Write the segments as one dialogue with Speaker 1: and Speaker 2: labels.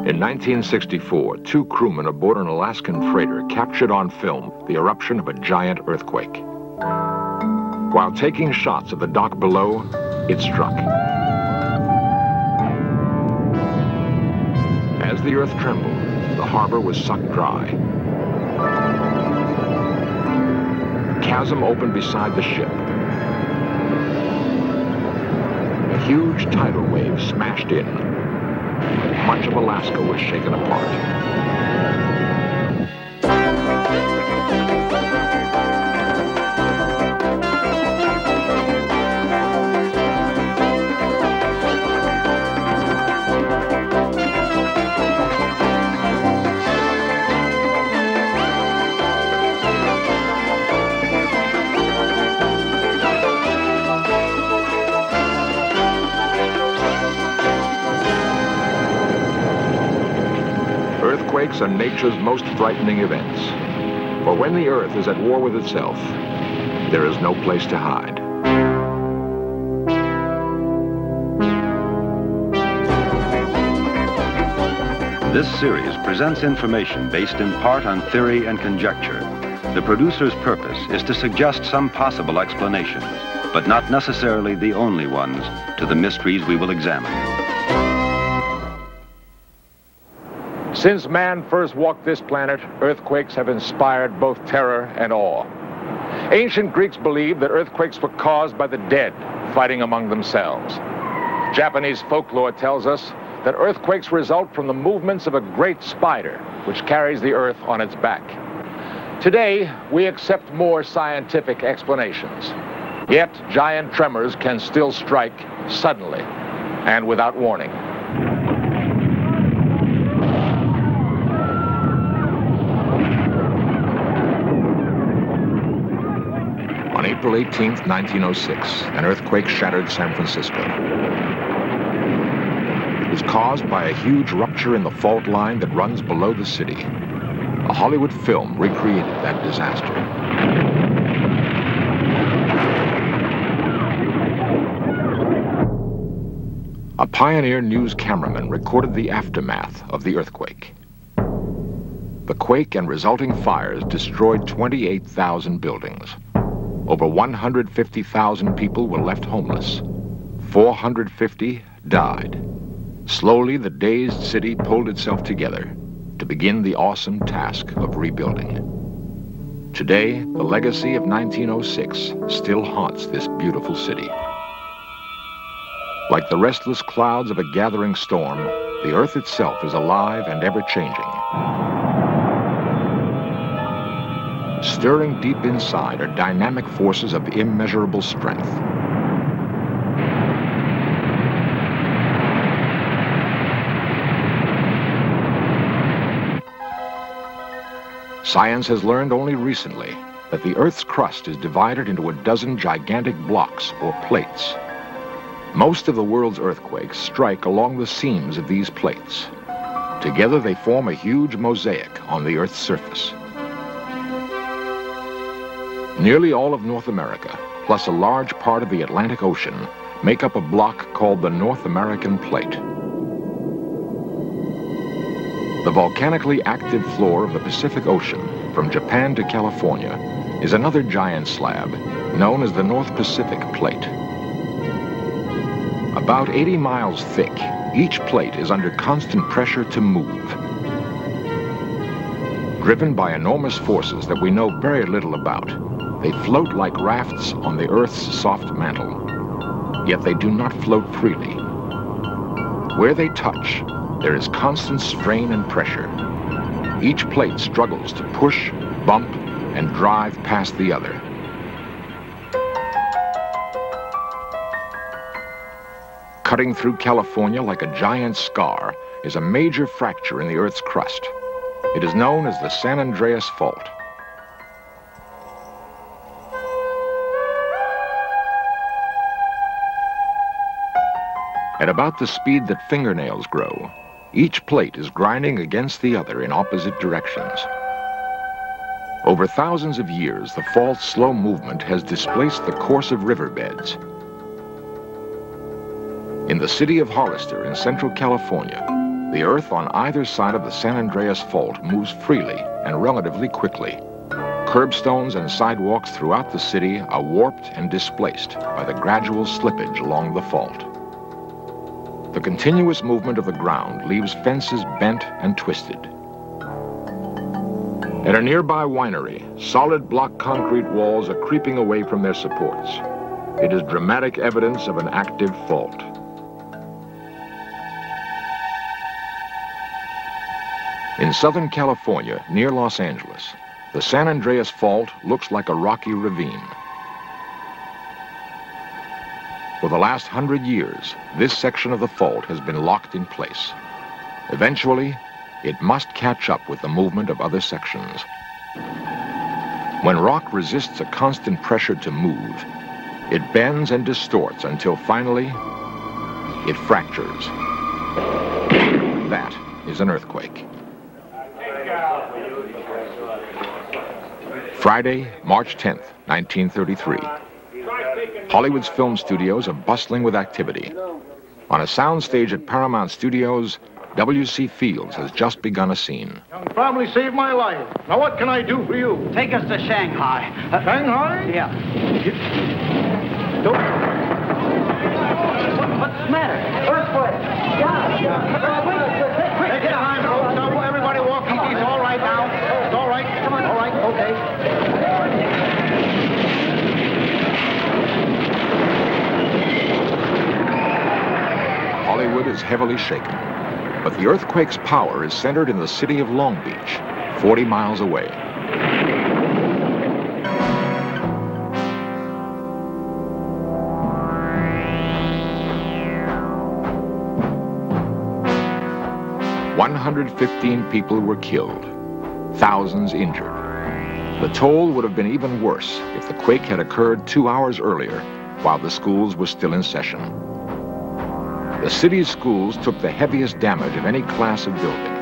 Speaker 1: In 1964, two crewmen aboard an Alaskan freighter captured on film the eruption of a giant earthquake. While taking shots of the dock below, it struck. As the earth trembled, the harbor was sucked dry. A chasm opened beside the ship. A huge tidal wave smashed in. Much of Alaska was shaken apart. Earthquakes are nature's most frightening events. For when the earth is at war with itself, there is no place to hide.
Speaker 2: This series presents information based in part on theory and conjecture. The producer's purpose is to suggest some possible explanations, but not necessarily the only ones, to the mysteries we will examine.
Speaker 1: Since man first walked this planet, earthquakes have inspired both terror and awe. Ancient Greeks believed that earthquakes were caused by the dead fighting among themselves. Japanese folklore tells us that earthquakes result from the movements of a great spider, which carries the earth on its back. Today, we accept more scientific explanations. Yet, giant tremors can still strike suddenly and without warning. On April 18, 1906, an earthquake shattered San Francisco. It was caused by a huge rupture in the fault line that runs below the city. A Hollywood film recreated that disaster. A pioneer news cameraman recorded the aftermath of the earthquake. The quake and resulting fires destroyed 28,000 buildings. Over 150,000 people were left homeless. 450 died. Slowly, the dazed city pulled itself together to begin the awesome task of rebuilding. Today, the legacy of 1906 still haunts this beautiful city. Like the restless clouds of a gathering storm, the earth itself is alive and ever-changing. Stirring deep inside are dynamic forces of immeasurable strength. Science has learned only recently that the Earth's crust is divided into a dozen gigantic blocks or plates. Most of the world's earthquakes strike along the seams of these plates. Together they form a huge mosaic on the Earth's surface. Nearly all of North America, plus a large part of the Atlantic Ocean, make up a block called the North American Plate. The volcanically active floor of the Pacific Ocean, from Japan to California, is another giant slab, known as the North Pacific Plate. About 80 miles thick, each plate is under constant pressure to move. Driven by enormous forces that we know very little about, they float like rafts on the Earth's soft mantle. Yet they do not float freely. Where they touch, there is constant strain and pressure. Each plate struggles to push, bump, and drive past the other. Cutting through California like a giant scar is a major fracture in the Earth's crust. It is known as the San Andreas Fault. At about the speed that fingernails grow, each plate is grinding against the other in opposite directions. Over thousands of years, the fault's slow movement has displaced the course of riverbeds. In the city of Hollister in Central California, The earth on either side of the San Andreas Fault moves freely and relatively quickly. Curbstones and sidewalks throughout the city are warped and displaced by the gradual slippage along the fault. The continuous movement of the ground leaves fences bent and twisted. At a nearby winery, solid block concrete walls are creeping away from their supports. It is dramatic evidence of an active fault. In Southern California, near Los Angeles, the San Andreas Fault looks like a rocky ravine. For the last 100 years, this section of the fault has been locked in place. Eventually, it must catch up with the movement of other sections. When rock resists a constant pressure to move, it bends and distorts until finally, it fractures. That is an earthquake. Friday, March 10th, 1933. Hollywood's film studios are bustling with activity. On a soundstage at Paramount Studios, W.C. Fields has just begun a scene.
Speaker 3: Young family saved my life. Now what can I do for you?
Speaker 4: Take us to Shanghai.
Speaker 3: Shanghai?
Speaker 4: Yeah. What's the matter? Earthquake.
Speaker 3: Quick, take your time, folks. Now, everybody walk in peace. All right now. It's all right. Come on. All right, okay.
Speaker 1: Hollywood is heavily shaken, but the earthquake's power is centered in the city of Long Beach, 40 miles away. "115 people were killed, thousands injured. The toll would have been even worse if the quake had occurred 2 hours earlier while the schools were still in session. The city's schools took the heaviest damage of any class of building.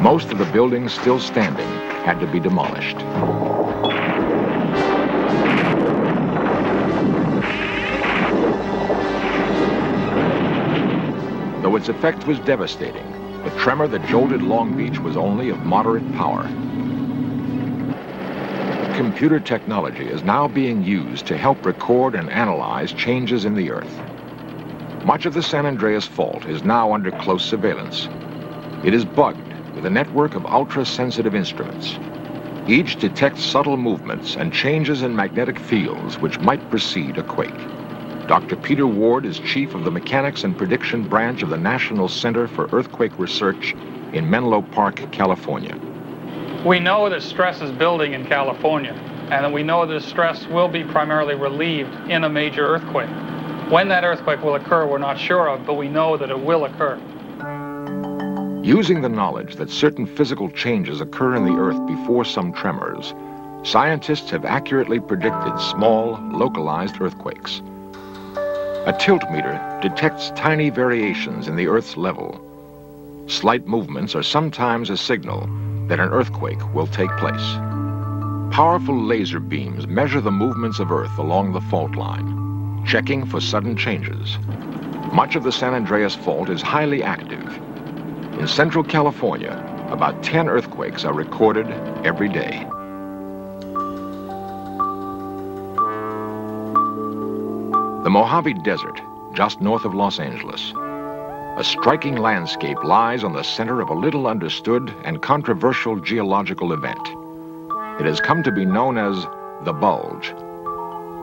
Speaker 1: Most of the buildings still standing had to be demolished. Though its effect was devastating, the tremor that jolted Long Beach was only of moderate power. Computer technology is now being used to help record and analyze changes in the earth. Much of the San Andreas Fault is now under close surveillance. It is bugged with a network of ultra-sensitive instruments. Each detects subtle movements and changes in magnetic fields which might precede a quake. Dr. Peter Ward is chief of the Mechanics and Prediction Branch of the National Center for Earthquake Research in Menlo Park, California.
Speaker 5: We know that stress is building in California, and that we know that stress will be primarily relieved in a major earthquake. When that earthquake will occur, we're not sure of, but we know that it will occur.
Speaker 1: Using the knowledge that certain physical changes occur in the earth before some tremors, scientists have accurately predicted small, localized earthquakes. A tilt meter detects tiny variations in the Earth's level. Slight movements are sometimes a signal that an earthquake will take place. Powerful laser beams measure the movements of Earth along the fault line, checking for sudden changes. Much of the San Andreas Fault is highly active. In Central California, about 10 earthquakes are recorded every day. The Mojave Desert, just north of Los Angeles. A striking landscape lies on the center of a little understood and controversial geological event. It has come to be known as the bulge.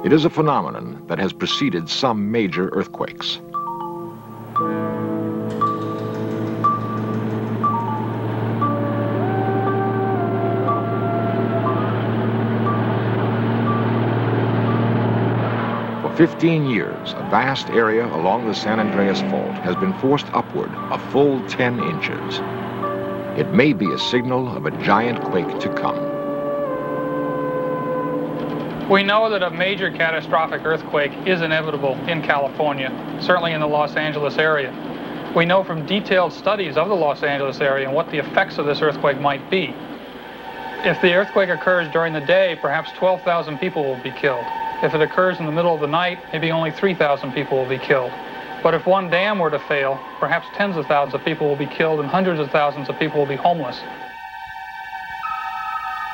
Speaker 1: It is a phenomenon that has preceded some major earthquakes. For 15 years, a vast area along the San Andreas Fault has been forced upward a full 10 inches. It may be a signal of a giant quake to come.
Speaker 5: We know that a major catastrophic earthquake is inevitable in California, certainly in the Los Angeles area. We know from detailed studies of the Los Angeles area and what the effects of this earthquake might be. If the earthquake occurs during the day, perhaps 12,000 people will be killed. If it occurs in the middle of the night, maybe only 3,000 people will be killed. But if one dam were to fail, perhaps tens of thousands of people will be killed and hundreds of thousands of people will be homeless.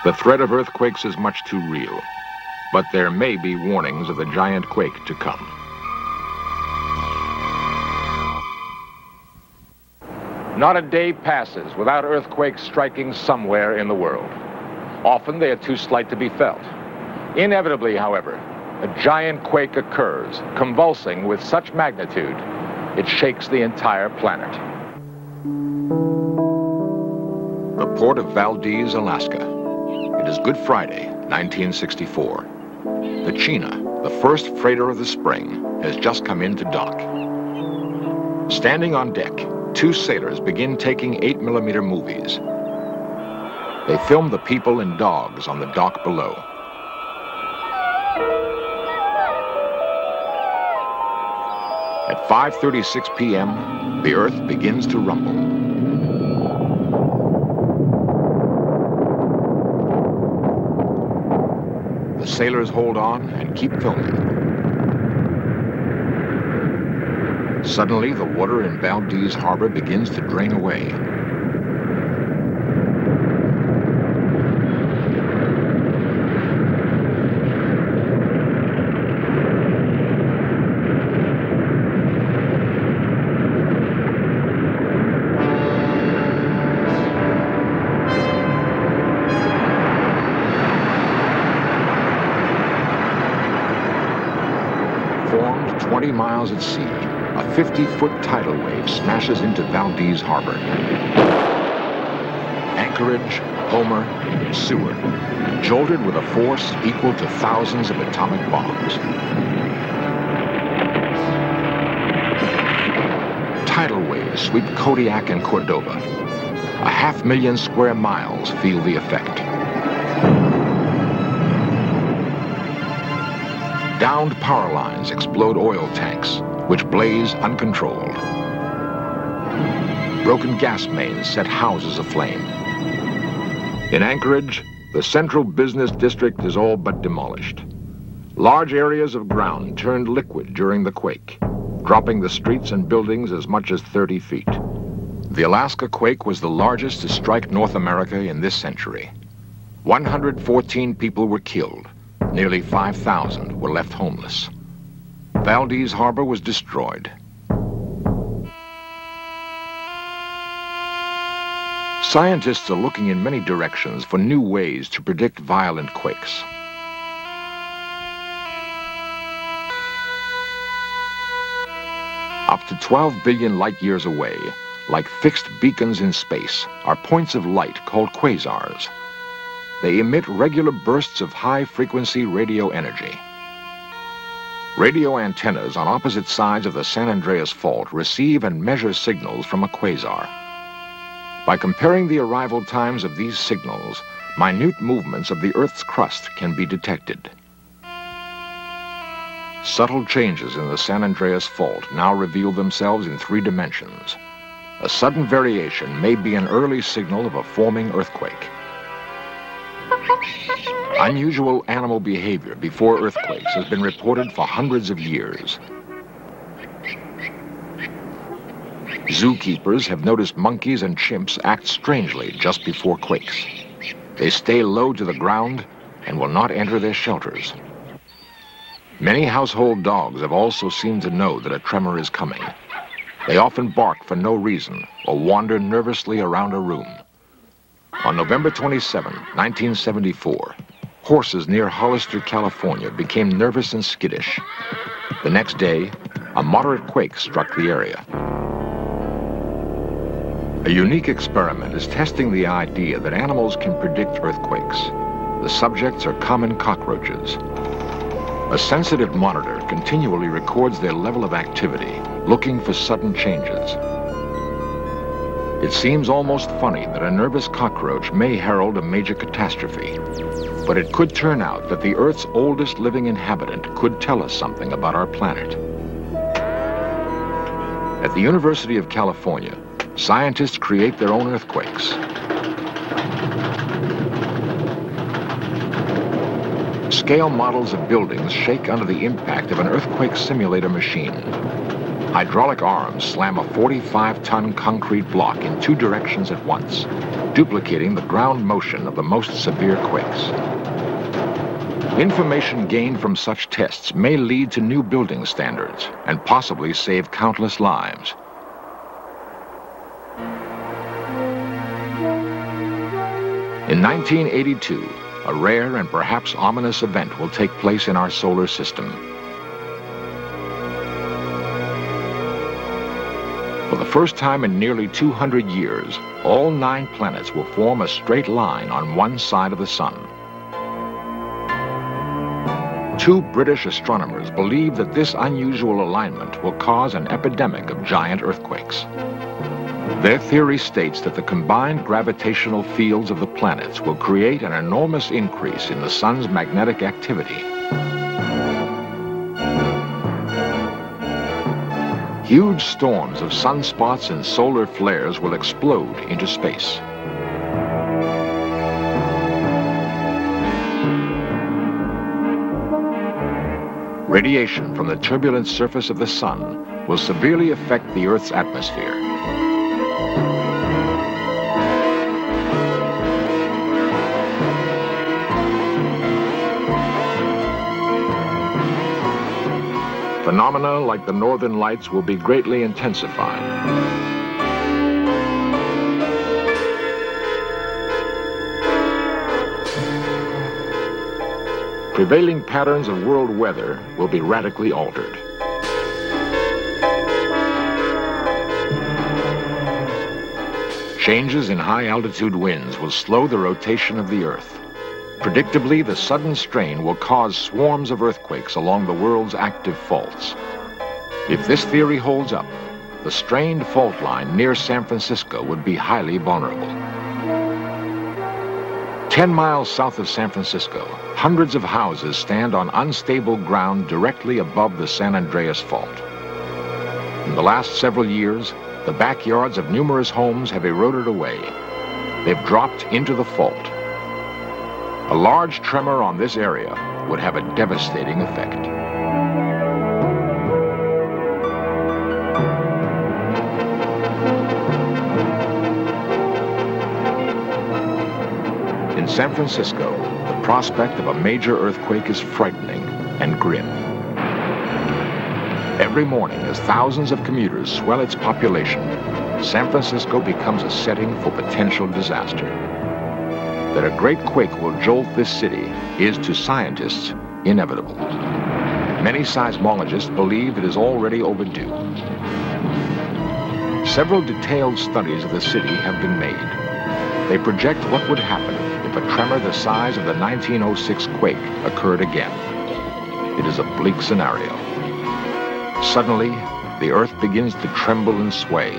Speaker 1: The threat of earthquakes is much too real, but there may be warnings of the giant quake to come. Not a day passes without earthquakes striking somewhere in the world. Often they are too slight to be felt. Inevitably, however, a giant quake occurs, convulsing with such magnitude, it shakes the entire planet. The port of Valdez, Alaska. It is Good Friday, 1964. The Chena, the first freighter of the spring, has just come into dock. Standing on deck, two sailors begin taking 8mm movies. They film the people and dogs on the dock below. At 5:36 p.m., the earth begins to rumble. The sailors hold on and keep filming. Suddenly, the water in Valdez Harbor begins to drain away. Formed 20 miles at sea, a 50-foot tidal wave smashes into Valdez Harbor. Anchorage, Homer, Seward, jolted with a force equal to thousands of atomic bombs. Tidal waves sweep Kodiak and Cordova. 500,000 square miles feel the effect. Downed power lines explode oil tanks, which blaze uncontrolled. Broken gas mains set houses aflame. In Anchorage, the central business district is all but demolished. Large areas of ground turned liquid during the quake, dropping the streets and buildings as much as 30 feet. The Alaska quake was the largest to strike North America in this century. 114 people were killed. Nearly 5,000 were left homeless. Valdez Harbor was destroyed. Scientists are looking in many directions for new ways to predict violent quakes. Up to 12 billion light years away, like fixed beacons in space, are points of light called quasars. They emit regular bursts of high-frequency radio energy. Radio antennas on opposite sides of the San Andreas Fault receive and measure signals from a quasar. By comparing the arrival times of these signals, minute movements of the Earth's crust can be detected. Subtle changes in the San Andreas Fault now reveal themselves in 3 dimensions. A sudden variation may be an early signal of a forming earthquake. Unusual animal behavior before earthquakes has been reported for hundreds of years. Zookeepers have noticed monkeys and chimps act strangely just before quakes. They stay low to the ground and will not enter their shelters. Many household dogs have also seemed to know that a tremor is coming. They often bark for no reason or wander nervously around a room. On November 27, 1974, horses near Hollister, California became nervous and skittish. The next day, a moderate quake struck the area. A unique experiment is testing the idea that animals can predict earthquakes. The subjects are common cockroaches. A sensitive monitor continually records their level of activity, looking for sudden changes. It seems almost funny that a nervous cockroach may herald a major catastrophe, but it could turn out that the Earth's oldest living inhabitant could tell us something about our planet. At the University of California, scientists create their own earthquakes. Scale models of buildings shake under the impact of an earthquake simulator machine. Hydraulic arms slam a 45-ton concrete block in 2 directions at once, duplicating the ground motion of the most severe quakes. Information gained from such tests may lead to new building standards and possibly save countless lives. In 1982, a rare and perhaps ominous event will take place in our solar system. For the first time in nearly 200 years, all 9 planets will form a straight line on one side of the sun. 2 British astronomers believe that this unusual alignment will cause an epidemic of giant earthquakes. Their theory states that the combined gravitational fields of the planets will create an enormous increase in the sun's magnetic activity. Huge storms of sunspots and solar flares will explode into space. Radiation from the turbulent surface of the sun will severely affect the Earth's atmosphere. Phenomena like the northern lights will be greatly intensified. Prevailing patterns of world weather will be radically altered. Changes in high-altitude winds will slow the rotation of the Earth. Predictably, the sudden strain will cause swarms of earthquakes along the world's active faults. If this theory holds up, the strained fault line near San Francisco would be highly vulnerable. 10 miles south of San Francisco, hundreds of houses stand on unstable ground directly above the San Andreas Fault. In the last several years, the backyards of numerous homes have eroded away. They've dropped into the fault. A large tremor on this area would have a devastating effect. In San Francisco, the prospect of a major earthquake is frightening and grim. Every morning, as thousands of commuters swell its population, San Francisco becomes a setting for potential disaster. That a great quake will jolt this city is, to scientists, inevitable. Many seismologists believe it is already overdue. Several detailed studies of the city have been made. They project what would happen if a tremor the size of the 1906 quake occurred again. It is a bleak scenario. Suddenly, the Earth begins to tremble and sway.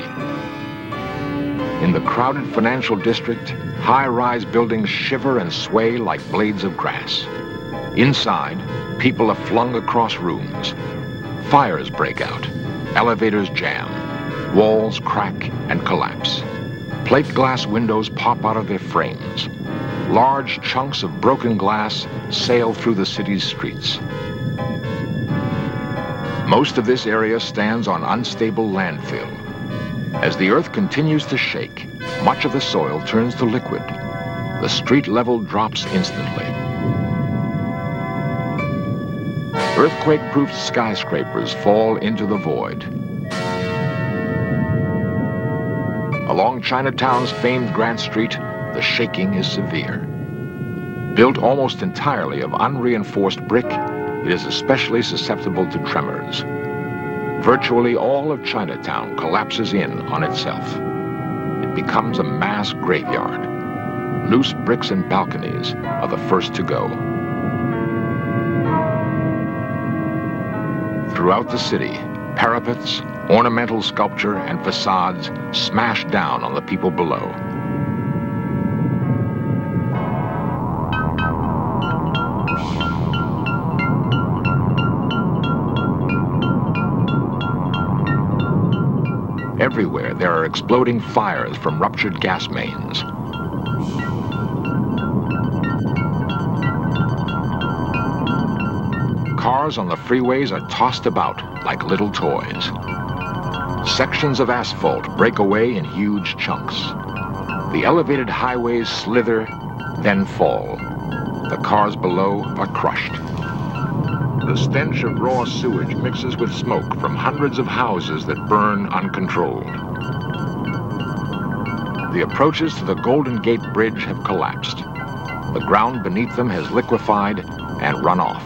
Speaker 1: In the crowded financial district, high-rise buildings shiver and sway like blades of grass. Inside, people are flung across rooms. Fires break out. Elevators jam. Walls crack and collapse. Plate glass windows pop out of their frames. Large chunks of broken glass sail through the city's streets. Most of this area stands on unstable landfill. As the Earth continues to shake, much of the soil turns to liquid. The street level drops instantly. Earthquake-proof skyscrapers fall into the void. Along Chinatown's famed Grant Street, the shaking is severe. Built almost entirely of unreinforced brick, it is especially susceptible to tremors. Virtually all of Chinatown collapses in on itself. It becomes a mass graveyard. Loose bricks and balconies are the first to go. Throughout the city, parapets, ornamental sculpture, and facades smash down on the people below. Everywhere, there are exploding fires from ruptured gas mains. Cars on the freeways are tossed about like little toys. Sections of asphalt break away in huge chunks. The elevated highways slither, then fall. The cars below are crushed. The stench of raw sewage mixes with smoke from hundreds of houses that burn uncontrolled. The approaches to the Golden Gate Bridge have collapsed. The ground beneath them has liquefied and run off.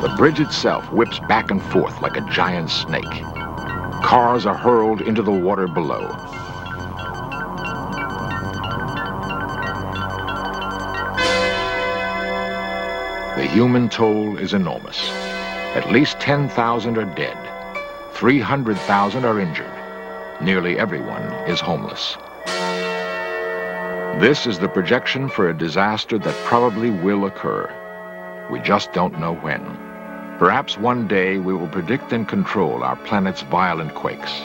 Speaker 1: The bridge itself whips back and forth like a giant snake. Cars are hurled into the water below. The human toll is enormous. At least 10,000 are dead. 300,000 are injured. Nearly everyone is homeless. This is the projection for a disaster that probably will occur. We just don't know when. Perhaps one day we will predict and control our planet's violent quakes.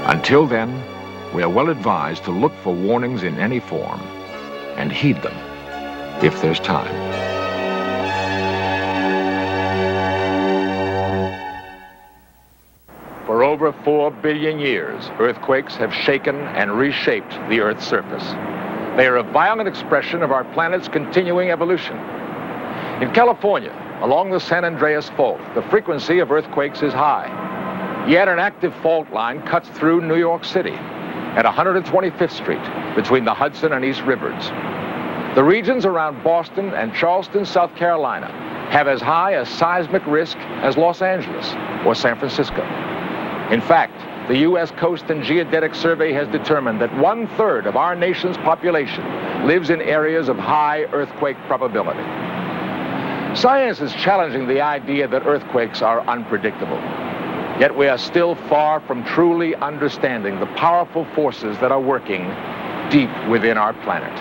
Speaker 1: Until then, we are well advised to look for warnings in any form and heed them if there's time. For over 4 billion years, earthquakes have shaken and reshaped the Earth's surface. They are a violent expression of our planet's continuing evolution. In California, along the San Andreas Fault, the frequency of earthquakes is high. Yet an active fault line cuts through New York City at 125th Street between the Hudson and East Rivers. The regions around Boston and Charleston, South Carolina, have as high a seismic risk as Los Angeles or San Francisco. In fact, the U.S. Coast and Geodetic Survey has determined that 1/3 of our nation's population lives in areas of high earthquake probability. Science is challenging the idea that earthquakes are unpredictable. Yet we are still far from truly understanding the powerful forces that are working deep within our planet.